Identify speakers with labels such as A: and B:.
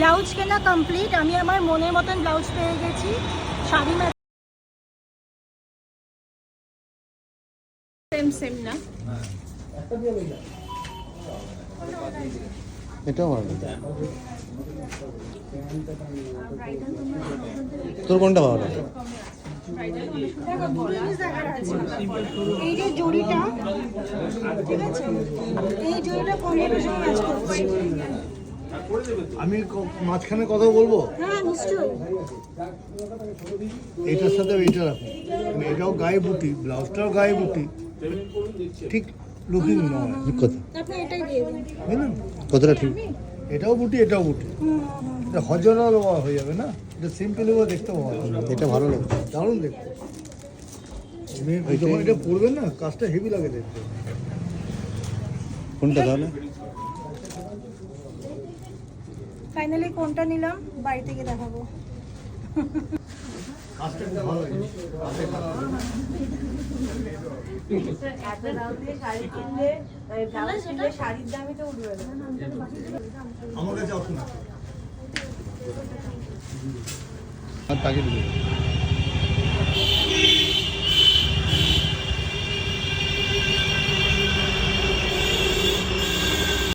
A: Blouse কেনা complete. আমি আমার মনের মতন ব্লাউজ পেয়ে গেছি। শাড়ি সেম না,
B: এটাও ভালো। তোর কোনটা ভালো লাগে?
A: এই যে জড়িটা, ঠিক আছে, এই জড়িটা কম্বিনেশন ম্যাচ করছে।
C: আমি মাঝখানে কথা বলবো।
A: হ্যাঁ নিশ্চয়ই।
C: এটার সাথে এইটা রাখুন, এটাও গায়ে বুটি, ব্লাউজটাও গায়ে বুটি, ঠিক লুকিং নয়।
B: কথা
A: আপনি এটাই দিয়ে দিন।
C: বুঝলেন?
B: কথাটা ঠিক।
C: এটাও বুটি, এটাও বুটি। এটা হজরাল হয়ে যাবে না, এটা সিম্পলি দেখতে পাওয়া যাবে।
B: এটা ভালো লাগে।
C: দারুণ দেখতে। যখন এটা পরবেন না, কাজটা হেভি লাগে দেখতে।
B: কোনটা তাহলে?
A: ফাইনালি কোনটা নিলাম বাড়ি থেকে দেখাবো।
C: কাজটা খুব ভালো লাগে। আমার কাছে অপশন আছে।
B: আর তাকে দিবে।